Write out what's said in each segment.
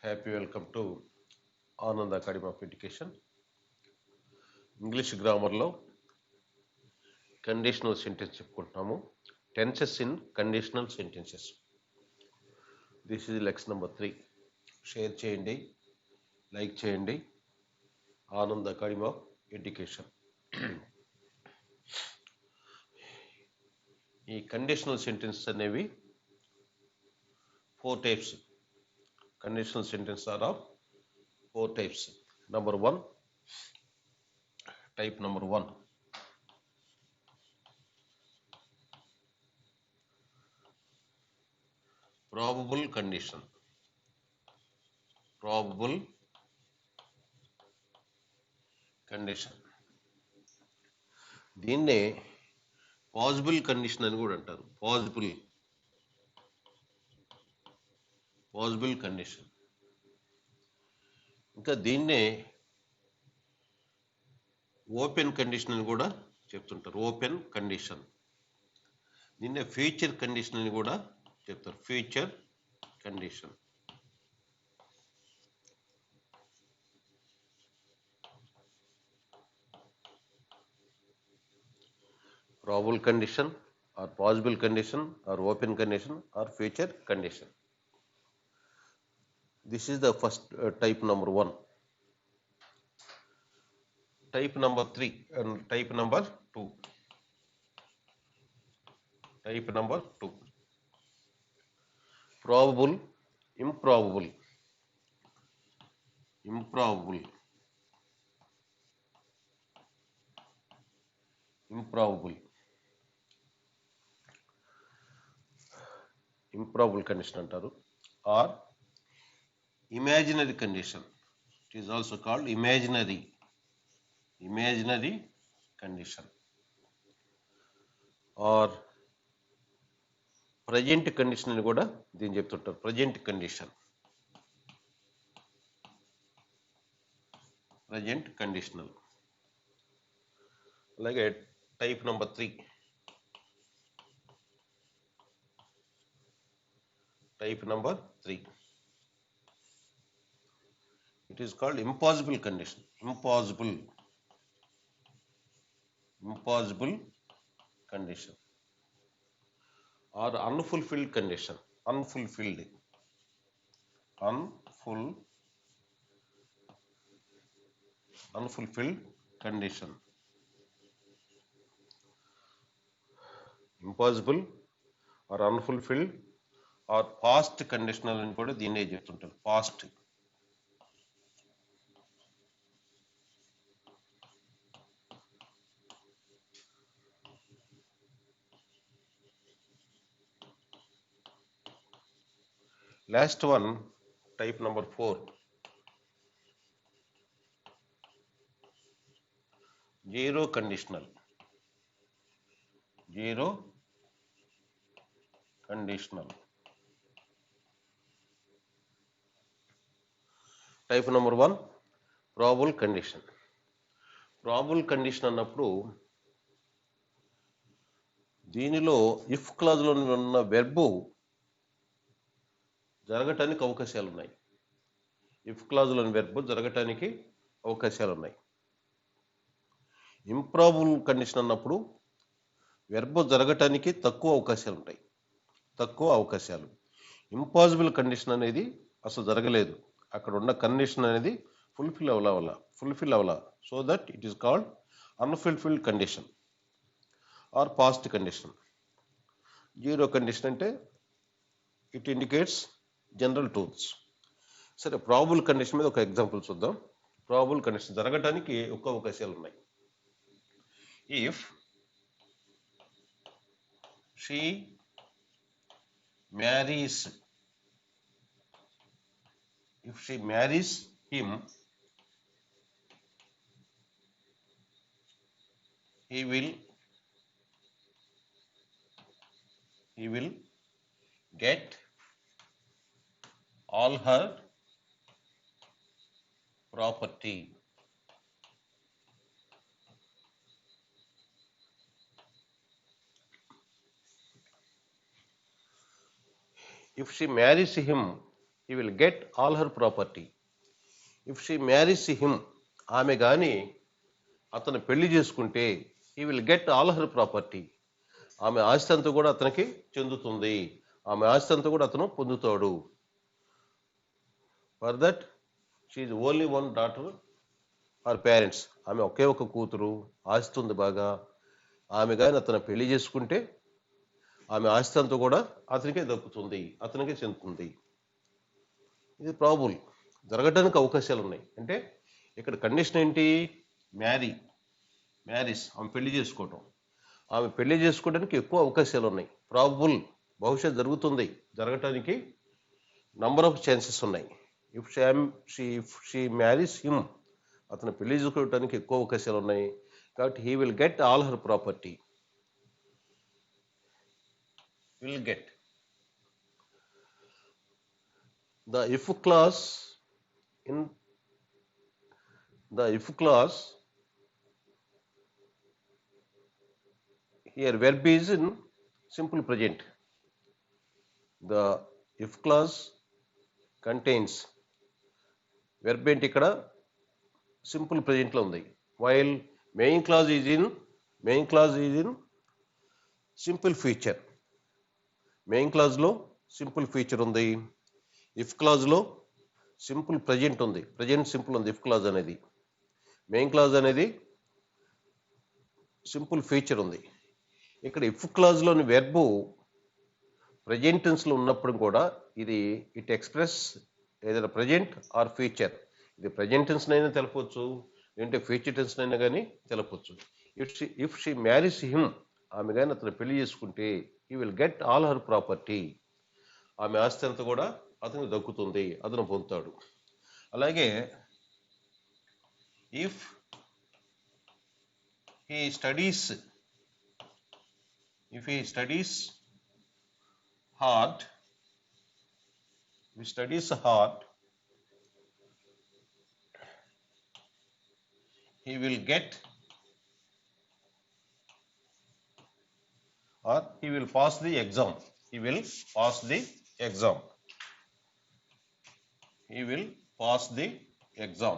Happy welcome to Anand Academy of Education. English గ్రామర్లో conditional sentence చెప్పుకుంటున్నాము. Tenses in conditional sentences. This is lecture number 3. Share చేయండి, like చేయండి. Anand Academy of Education. ఈ conditional sentence అనేవి 4 types. Conditional sentence are of 4 types. Number 1, type number 1. Probable condition. Probable condition. దీన్నే possible condition అని కూడా అంటారు. Possible condition. ఇంకా దీన్నే ఓపెన్ కండిషన్ అని కూడా చెప్తుంటారు. Open condition. దీన్నే ఫ్యూచర్ కండిషన్ అని కూడా చెప్తారు. Future condition. Probable condition or possible condition or open condition or future condition. This is the first type number 1. Type number 3 and type number 2. Type number 2. Probable, improbable. Improbable. Improbable. Improbable condition antaru. Or imaginary condition. It is also called imaginary condition. Or present condition అని కూడా దీన్ని చెప్తుంటారు. present conditional. అలాగే type number 3. Type number 3. It is called impossible condition. Impossible condition. Or unfulfilled condition. Unfulfilled condition. Impossible or unfulfilled or past conditional అని కూడా దీన్నే చెప్తుంటారు. Past. Last one, type number 4. Zero conditional. Type number 1, probable condition. Probable condition అన్నప్పుడు దీనిలో if క్లాజ్లో ఉన్న verb జరగటానికి అవకాశాలు ఉన్నాయి. ఇఫ్ క్లాజ్లోని వెర్బు జరగటానికి అవకాశాలు ఉన్నాయి. ఇంప్రాబుల్ కండిషన్ అన్నప్పుడు వెర్బు జరగటానికి తక్కువ అవకాశాలు. ఇంపాసిబుల్ కండిషన్ అనేది అసలు జరగలేదు. అక్కడ ఉన్న కండిషన్ అనేది ఫుల్ఫిల్ అవ్వాల. So that it is called unfulfilled condition or past condition. Zero condition అంటే ఇట్ ఇండికేట్స్ జనరల్ ట్రూత్స్. సరే, ప్రాబబుల్ కండిషన్ మీద ఒక ఎగ్జాంపుల్ చూద్దాం. ప్రాబబుల్ కండిషన్ జరగటానికి ఎక్కువ అవకాశాలు ఉన్నాయి. If she marries him, he will get all her property. If she marries him, he will get all her property. If she marries him, ఆమె గాని అతను పెళ్లి చేసుకుంటే he will get all her property. ఆమె ఆస్తి అంతా కూడా అతనికి చెందుతుంది, ఆమె ఆస్తి అంతా కూడా అతను పొందుతాడు. For that she is only one daughter or parents, ఆమె ఒకే ఒక కూతురు, ఆస్తి ఉంది బాగా. ఆమె కానీ అతను పెళ్లి చేసుకుంటే ఆమె ఆస్తి అంతా కూడా అతనికే దక్కుతుంది, అతనికే చెందుతుంది. ఇది ప్రాబుల్, జరగడానికి అవకాశాలు ఉన్నాయి. అంటే ఇక్కడ కండిషన్ ఏంటి? మ్యారీస్, ఆమె పెళ్లి చేసుకోవటం. ఆమె పెళ్లి చేసుకోవడానికి ఎక్కువ అవకాశాలు ఉన్నాయి. ప్రాబుల్, భవిష్యత్ జరుగుతుంది, జరగటానికి నంబర్ ఆఫ్ ఛాన్సెస్ ఉన్నాయి. ఇఫ్ షీ మ్యారీస్ హిమ్, అతను పెళ్లి చేసుకోవడానికి ఎక్కువ అవకాశాలు ఉన్నాయి. కాబట్టి he will get all her property. will get. The if clause in the if clause, here verb is in simple present. The if clause contains verb ఏంటి ఇక్కడ సింపుల్ ప్రెజెంట్ లో ఉంది. while main clause is in simple future. Main క్లాజ్లో simple future ఉంది, if క్లాజ్లో simple present ఉంది, present simple ఉంది. If clause అనేది, మెయిన్ క్లాజ్ అనేది సింపుల్ ఫీచర్ ఉంది. ఇక్కడ ఇఫ్ క్లాజ్లోని వెర్బు ప్రజెంట్ టెన్స్లో ఉన్నప్పుడు కూడా ఇది ఇట్ ఎక్స్ప్రెస్ ఏదైనా ప్రజెంట్ ఆర్ ఫ్యూచర్. ఇది ప్రజెంట్ టెన్స్ అయినా తెలపవచ్చు, లేదంటే ఫ్యూచర్ టెన్స్ అయినా కానీ తెలపవచ్చు. ఇఫ్ షీ మ్యారీస్ హిమ్, ఆమె కానీ అతను పెళ్లి చేసుకుంటే he will get all her property. ఆమె ఆస్తి అంతా కూడా అతనికి దక్కుతుంది, అతను పొందుతాడు. అలాగే if he studies hard, he will get or he will pass the exam. He will pass the exam.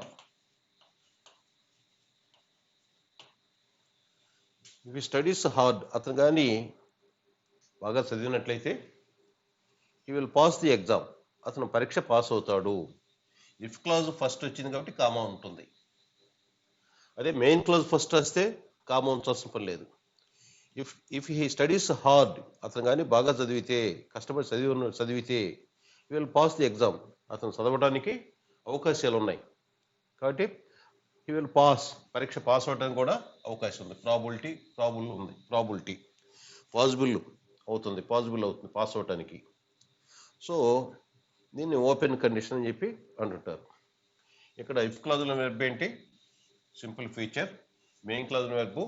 If he studies hard, అతను కానీ బాగా చదివినట్లయితే he will pass the exam, అతను పరీక్ష పాస్ అవుతాడు. ఇఫ్ క్లాజ్ ఫస్ట్ వచ్చింది కాబట్టి comma ఉంటుంది. అదే మెయిన్ క్లాజ్ ఫస్ట్ వస్తే కామా ఉంచాల్సిన పని లేదు. ఇఫ్ హీ స్టడీస్ హార్డ్, అతను కానీ బాగా చదివితే, కష్టపడి చదివితే he will pass the exam, అతను చదవడానికి అవకాశాలు ఉన్నాయి. కాబట్టి హీ విల్ పాస్, పరీక్ష పాస్ అవడానికి కూడా అవకాశం ఉంది. పాసిబుల్ అవుతుంది పాస్ అవటానికి. సో దీన్ని ఓపెన్ కండిషన్ అని చెప్పి అంటుంటారు. ఇక్కడ ఇఫ్ క్లాజ్లో వెర్బ్ ఏంటి? Simple future. మెయిన్ క్లాజ్లో verb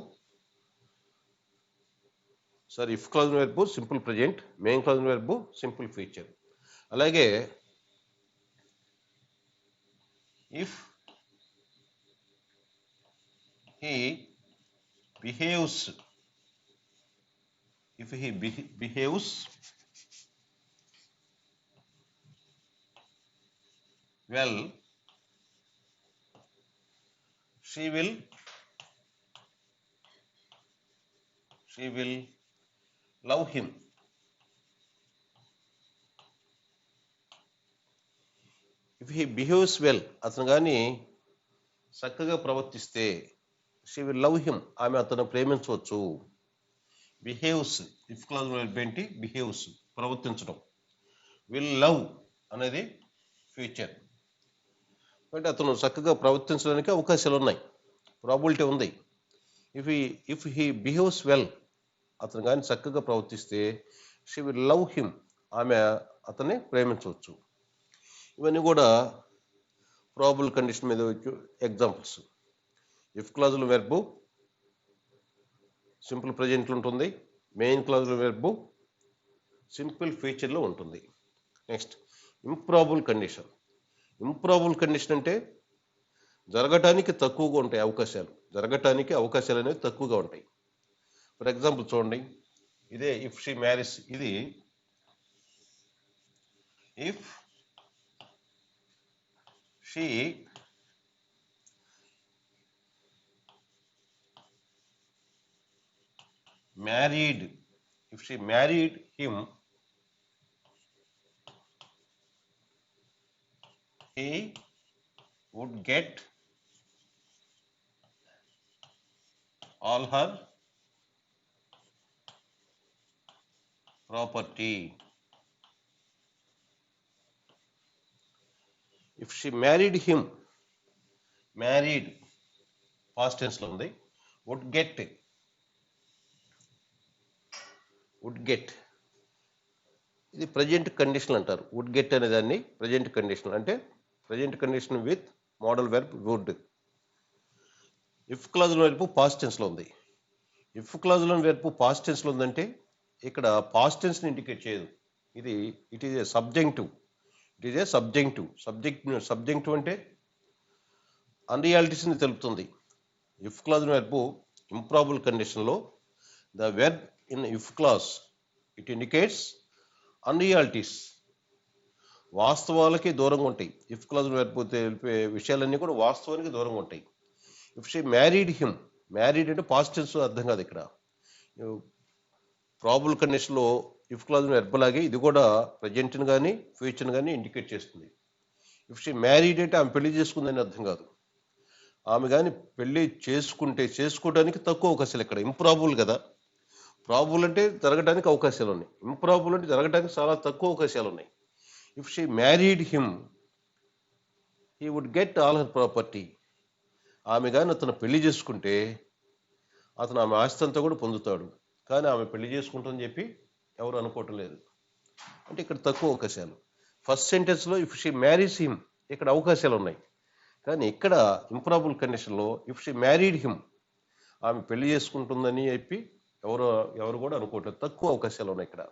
if clause verb simple present, main clause verb simple future. అలాగే if he behaves well, she will love him. If he behaves well, అతను కానీ చక్కగా ప్రవర్తిస్తే she will love him, ఆమె అతను ప్రేమించవచ్చు. Behaves, if clause verb ఏంటి? Behaves, ప్రవర్తించడం. Will love అనేది ఫ్యూచర్. అంటే అతను చక్కగా ప్రవర్తించడానికి అవకాశాలు ఉన్నాయి, ప్రాబిలిటీ ఉంది. ఇఫ్ హీ బిహేవ్స్ వెల్, అతను కానీ చక్కగా ప్రవర్తిస్తే షీ విల్ లవ్ హిమ్, ఆమె అతన్ని ప్రేమించవచ్చు. ఇవన్నీ కూడా ప్రాబుల్ కండిషన్ మీద ఎగ్జాంపుల్స్. ఇఫ్ క్లాజుల వెర్బు సింపుల్ ప్రెజెంట్లో ఉంటుంది, మెయిన్ క్లాజుల వెర్బు సింపుల్ ఫ్యూచర్లో ఉంటుంది. Next improbable condition. Improbable condition అంటే జరగటానికి తక్కువగా ఉంటాయి అవకాశాలు, అనేవి తక్కువగా ఉంటాయి. ఫర్ ఎగ్జాంపుల్ చూడండి, ఇదే ఇఫ్ షీ మ్యారీస్, ఇది if she married, if she married him, he would get all her property. If she married him, married past tense లో ఉంది, would get ఇది ప్రజెంట్ కండిషన్ అంటారు. వుడ్ గెట్ అనే దాన్ని present condition అంటే present condition with modal verb would. If క్లాజుల verb past tense లో ఉంది. ఇఫ్ క్లాజుల వెర్బ్ పాస్ట్ టెన్స్ లో ఉందంటే ఇక్కడ పాస్ట్ టెన్స్ ని ఇండికేట్ చేయదు. ఇది it is a subjective. Subjective అంటే అన్రియాలిటీస్ ని తెలుపుతుంది. If clause verb improbable condition లో the verb in if clause it indicates unrealities, వాస్తవాలకి దూరంగా ఉంటాయి. ఇఫ్ క్లాజ్ వెర్బ్ తెలిపే విషయాలన్నీ కూడా వాస్తవానికి దూరంగా ఉంటాయి. If she married him, married అంటే పాస్ట్ టెన్స్ అర్థం కాదు ఇక్కడ. ప్రాబుల్ కండిషన్ లో ఇఫ్ క్లాజ్ వెర్బ్ లాగే ఇది కూడా ప్రజెంట్ని కానీ ఫ్యూచర్ని కానీ ఇండికేట్ చేస్తుంది. ఇఫ్ షీ మ్యారీడ్ అంటే ఆమె పెళ్లి చేసుకుందని అర్థం కాదు. ఆమె కానీ పెళ్లి చేసుకోవడానికి తక్కువ అవకాశాలు ఇక్కడ. ఇంప్రాబుల్ కదా, ప్రాబుల్ అంటే జరగడానికి అవకాశాలు ఉన్నాయి, ఇంప్రాబుల్ అంటే జరగడానికి చాలా తక్కువ అవకాశాలు ఉన్నాయి. If she married him he would get all her property. ఆమె కానీ అతను పెళ్లి చేసుకుంటే అతను ఆమె ఆస్తి అంతా కూడా పొందుతాడు. కానీ ఆమె పెళ్లి చేసుకుంటుందని చెప్పి ఎవరు అనుకోవటం లేదు. అంటే ఇక్కడ తక్కువ అవకాశాలు. ఫస్ట్ సెంటెన్స్లో ఇఫ్ షీ మ్యారీస్ హిమ్ ఇక్కడ అవకాశాలు ఉన్నాయి. కానీ ఇక్కడ ఇంప్రాబుల్ కండిషన్లో ఇఫ్ షీ మ్యారీడ్ హిమ్ ఆమె పెళ్లి చేసుకుంటుందని చెప్పి ఎవరు కూడా అనుకోవట్లేదు. తక్కువ అవకాశాలు ఉన్నాయి ఇక్కడ.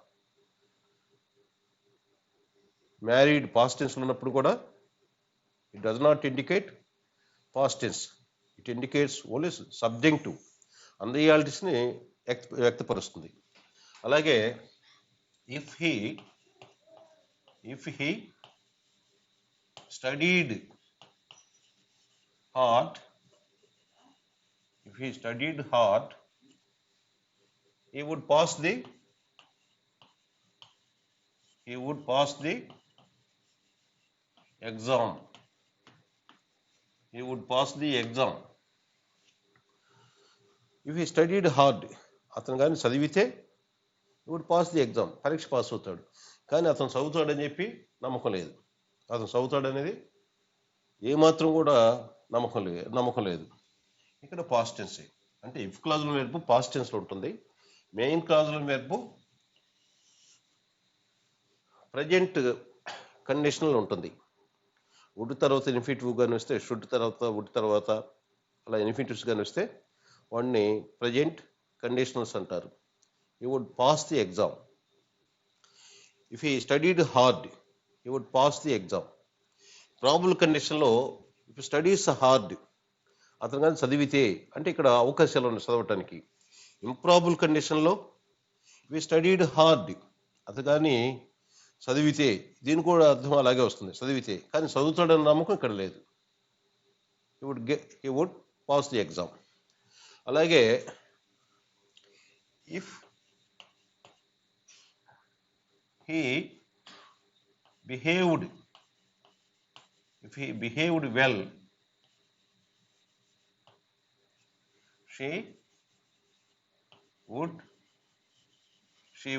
మ్యారీడ్ పాస్ట్ టెన్స్ ఉన్నప్పుడు కూడా it does not indicate past tense, it indicates only subjective, అన్రియాలిటీస్ని వ్యక్తపరుస్తుంది. అలాగే if he studied hard, if he studied hard, he would pass the exam. He would pass the exam. If he studied hard, అతను కానీ చదివితే he would pass the exam, పరీక్ష pass అవుతాడు. కానీ అతను చదువుతాడని చెప్పి నమ్మకం లేదు. అతను చదువుతాడనేది ఏమాత్రం కూడా నమ్మకం లేదు. ఇక్కడ పాస్ట్ టెన్స్ అంటే ఇఫ్ క్లాజుల వెర్బ్ పాస్ట్ టెన్స్ లో ఉంటుంది. మెయిన్ క్లాజుల వెర్బ్ ప్రజెంట్ కండిషనల్ ఉంటుంది. వుడ్ తర్వాత ఇన్ఫినిటివ్ గాని వస్తే, షుడ్ తర్వాత వుడ్ తర్వాత అలా ఇన్ఫినిటివ్స్ గాని వస్తే వాడిని ప్రజెంట్ కండిషనల్స్ అంటారు. He would pass the exam. If he studied hard he would pass the exam. Probable కండిషన్లో ఇఫ్ స్టడీస్ హార్డ్ అతను కానీ చదివితే అంటే ఇక్కడ అవకాశాలు ఉన్నాయి చదవటానికి. ఇంప్రాబుల్ కండిషన్లో ఇఫ్ స్టడీడ్ హార్డ్ అతను కానీ చదివితే, దీని కూడా అర్థం అలాగే వస్తుంది, చదివితే. కానీ చదువుతాడన్న నమ్మకం ఇక్కడ లేదు. He would pass the exam. అలాగే if he behaved well, she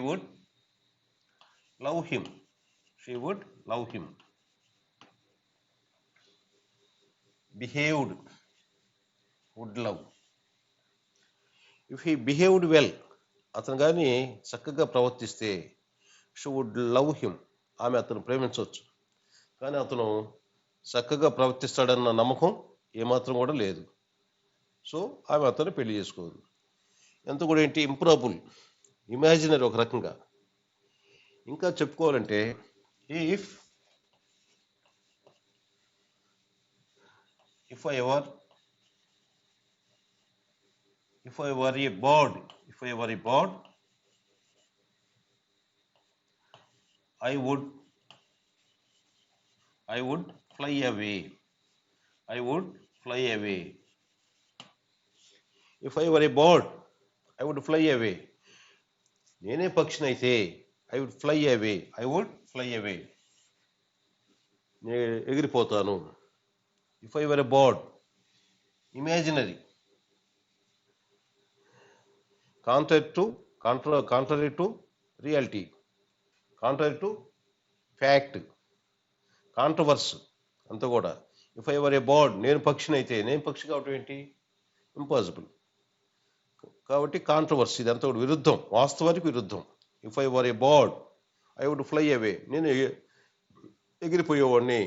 would love him. Behaved, would love. If he behaved well, అతను కానీ చక్కగా ప్రవర్తిస్తే she would love him, ఆమె అతను ప్రేమించవచ్చు. కానీ అతను చక్కగా ప్రవర్తిస్తాడన్న నమ్మకం ఏమాత్రం కూడా లేదు. సో ఆమె అతను పెళ్లి చేసుకోదు. ఎంత కూడా ఏంటి, ఇంప్రాబుల్, ఇమాజినరీ ఒక రకంగా. ఇంకా చెప్పుకోవాలంటే if I were a bird, I would fly away. I would fly away. If I were a bird, I would fly away. నేనే పక్షినైతే I would fly away. I would fly away. నేను ఎగిరిపోతాను. If I were a bird, imaginary. Contrary to reality. Contrary to fact. Controversy. అంతా కూడా. If I were a bird, నేను పక్షినైతే, నేను పక్షి కావటం ఏంటి? Impossible. కాబట్టి కాంట్రవర్సీ, ఇదంతా కూడా విరుద్ధం, వాస్తవానికి విరుద్ధం. If I were a bird I would fly away, నేను ఎగిరేవాడిని.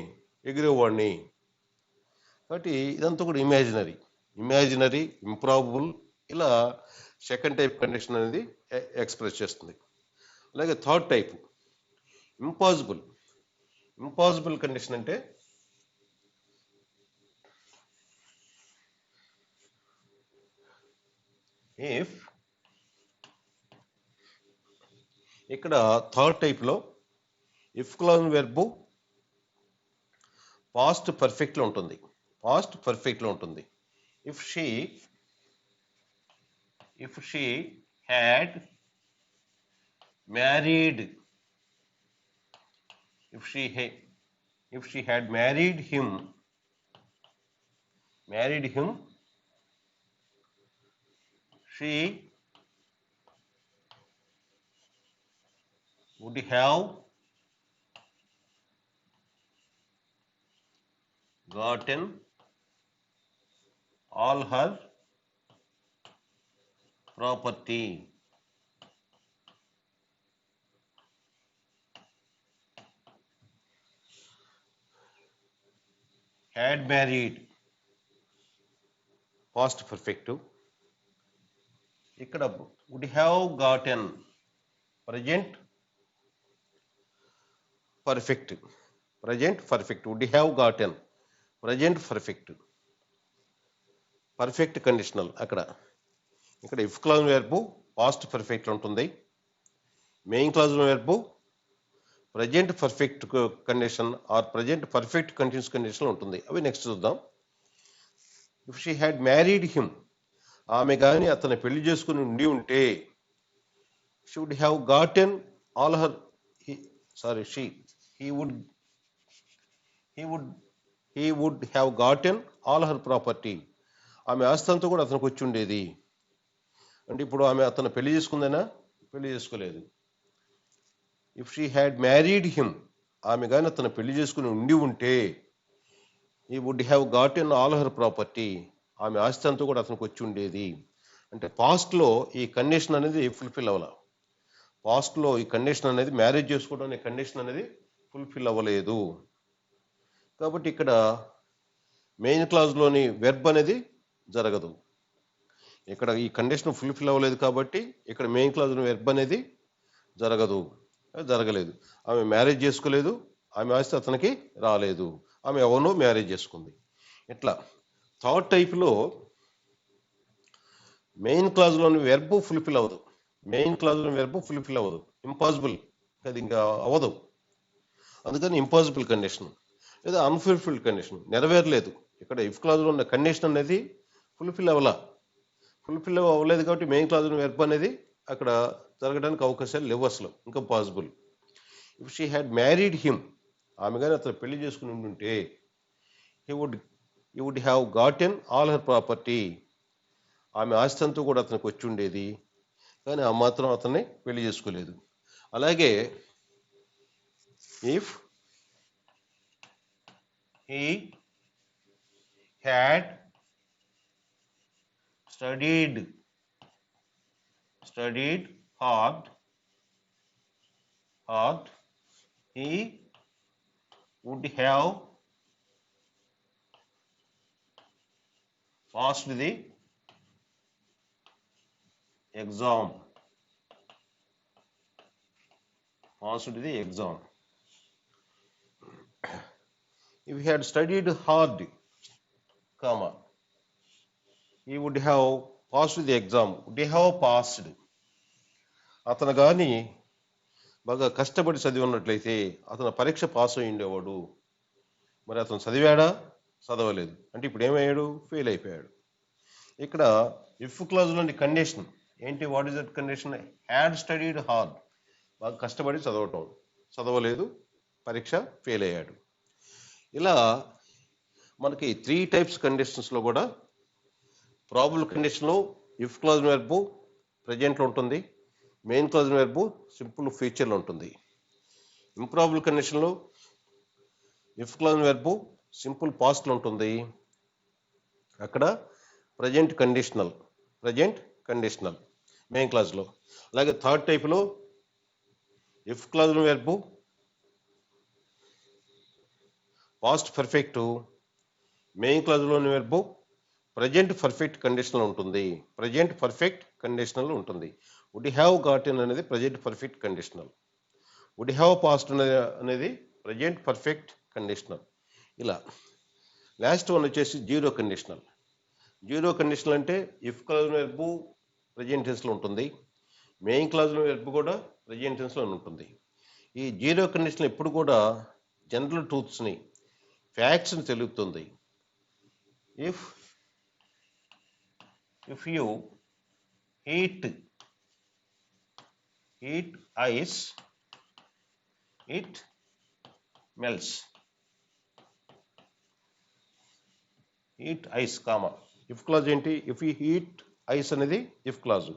కాబట్టి ఇదంతా కూడా ఇమాజినరీ, ఇంప్రాబుల్, ఇలా సెకండ్ టైప్ కండిషన్ అనేది ఎక్స్ప్రెస్ చేస్తుంది. అలాగే థర్డ్ టైప్ ఇంపాసిబుల్ కండిషన్ అంటే ఇఫ్, ఇక్కడ థర్డ్ టైప్లో ఇఫ్ క్లాజ్ వెర్బ్ పాస్ట్ పర్ఫెక్ట్లో ఉంటుంది. If she had married, if she had married him, she would have gotten all her property. Had married, past perfect. ఇక్కడ would have gotten, present perfect, would have gotten, present perfect conditional. ఇక్కడ if clause verb past perfect ఉంటుంది, main clause verb present perfect condition or present perfect continuous condition ఉంటుంది. అవి next చూద్దాం. If she had married him, ఆమె కానీ అతను పెళ్లి చేసుకుని ఉండి ఉంటే, she would have gotten all her, he would have gotten all her property. ఆమె ఆస్తి అంతా కూడా అతనికి వచ్చి ఉండేది. అంటే ఇప్పుడు ఆమె అతను పెళ్లి చేసుకుందేనా? పెళ్లి చేసుకోలేదు. If she had married him, ఆమె కానీ అతను పెళ్లి చేసుకుని ఉండి ఉంటే, he would have gotten all her property, ఆమె ఆస్తి అంతా కూడా అతనికి వచ్చి ఉండేది. అంటే పాస్ట్లో ఈ కండిషన్ అనేది ఫుల్ఫిల్ అవ్వాల. పాస్ట్లో ఈ కండిషన్ అనేది, మ్యారేజ్ చేసుకోవడం అనే కండిషన్ అనేది ఫుల్ఫిల్ అవ్వలేదు. కాబట్టి ఇక్కడ మెయిన్ క్లాజ్లోని వెర్బ్ అనేది జరగదు. ఇక్కడ ఈ కండిషన్ ఫుల్ఫిల్ అవ్వలేదు కాబట్టి ఇక్కడ మెయిన్ క్లాజ్లో వెర్బ్ అనేది జరగలేదు. ఆమె మ్యారేజ్ చేసుకోలేదు, ఆమె ఆస్తి అతనికి రాలేదు, ఆమె ఎవరినో మ్యారేజ్ చేసుకుంది. ఇట్లా థర్డ్ టైప్లో మెయిన్ క్లాజ్లోని వెర్బ్ ఫుల్ఫిల్ అవ్వదు, ఇంపాసిబుల్, అది ఇంకా అవ్వదు. అందుకని ఇంపాసిబుల్ కండిషన్ లేదా అన్ఫుల్ఫిల్డ్ కండిషన్, నెరవేరలేదు. ఇక్కడ ఇఫ్ క్లాజ్లో ఉన్న కండిషన్ అనేది ఫుల్ఫిల్ అవ్వలేదు కాబట్టి మెయిన్ క్లాజ్ వెర్బ్ అనేది అక్కడ జరగడానికి అవకాశాలు లేవు, అసలు ఇంకా possible. If she had married him, ఆమె కానీ అతను పెళ్లి చేసుకుని ఉంటే, he would have gotten all her property, ఆమె ఆస్తి అంతా కూడా అతనికి వచ్చి ఉండేది, కానీ ఆ మాత్రం అతన్ని పెళ్లి చేసుకోలేదు. అలాగే if he had studied hard, he would have passed the exam. If he had studied hard, he would have passed the exam. Would have passed. అతను కానీ బాగా కష్టపడి చదివి ఉన్నట్లయితే అతను పరీక్ష పాస్ అయి ఉండేవాడు. మరి అతను చదివాడా? చదవలేదు అంటే ఇప్పుడు ఏమయ్యాడు, ఫెయిల్ అయిపోయాడు. ఇక్కడ ఇఫ్ క్లాజ్లోని కండిషన్ ఏంటి, what is that condition, had studied hard, బాగా కష్టపడి చదవలేదు, పరీక్ష ఫెయిల్ అయ్యాడు. ఇలా మనకి 3 టైప్స్ కండిషన్స్లో కూడా ప్రాబబుల్ కండిషన్లో ఇఫ్ క్లాజ్ వెర్బు ప్రజెంట్లో ఉంటుంది, మెయిన్ క్లాజ్ వెర్బు సింపుల్ ఫ్యూచర్లో ఉంటుంది. ఇంప్రాబుల్ కండిషన్లో ఇఫ్ క్లాజ్ వెర్బు సింపుల్ పాస్ట్లో ఉంటుంది, అక్కడ ప్రజెంట్ కండిషనల్ మెయిన్ క్లాజ్లో. అలాగే థర్డ్ టైప్లో if clause verb past perfect, main క్లాజ్లోని వెర్బు ప్రజెంట్ పర్ఫెక్ట్ కండిషనల్ ఉంటుంది. వుడ్ హ్యావ్ గాటెన్ అనేది present perfect conditional, would have passed అనేది ప్రజెంట్ పర్ఫెక్ట్ కండిషనల్. ఇలా లాస్ట్ వన్ వచ్చేసి జీరో కండిషనల్ అంటే ఇఫ్ క్లాజ్ వెర్బు ప్రజెంట్ టెన్స్లో ఉంటుంది, మెయిన్ క్లాజ్లో వెర్బు కూడా ప్రజెంట్ టెన్స్లో ఉంటుంది. ఈ జీరో కండిషన్ ఎప్పుడు కూడా జనరల్ ట్రూత్స్ని, ఫ్యాక్ట్స్ని తెలుపుతుంది. If you eat ice, it melts. eat ice, comma. If clause ఏంటి, ఇఫ్ యూ హీట్ ఐస్ అనేది ఇఫ్ క్లాజ్,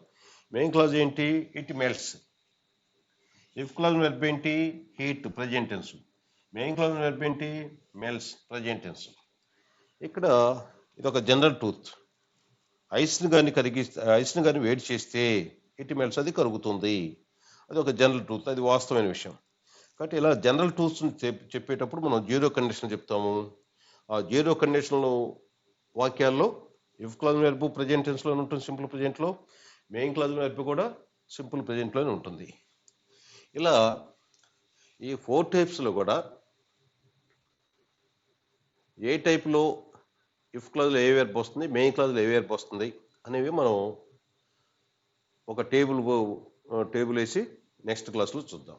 మెయిన్ క్లాజ్ ఏంటి, it melts. If clause verb ఏంటి, heat present tense, main clause verb ఏంటి, melts present tense. ఇక్కడ ఇది ఒక general truth, ఐస్ని కానీ వేడి చేస్తే ఇట్ మెల్ట్స్, అది కరుగుతుంది. అది ఒక జనరల్ ట్రూత్, అది వాస్తవమైన విషయం. కాబట్టి ఇలా జనరల్ ట్రూత్స్ని చెప్పేటప్పుడు మనం జీరో కండిషన్ చెప్తాము. ఆ జీరో కండిషన్ వాక్యాల్లో ఇఫ్ క్లాజ్ వెర్బ్ ప్రజెంట్ టెన్స్లో ఉంటుంది, సింపుల్ ప్రజెంట్లో, మెయిన్ క్లాజ్ వెర్బ్ కూడా సింపుల్ ప్రజెంట్లోనే ఉంటుంది. ఇలా ఈ 4 టైప్స్లో కూడా ఏ టైప్లో ఇఫ్ క్లాజ్లో ఏ వెర్బ్ వస్తుంది, మెయిన్ క్లాజ్లో ఏ వెర్బ్ వస్తుంది అనేవి మనం ఒక టేబుల్ వేసి నెక్స్ట్ క్లాస్లో చూద్దాం.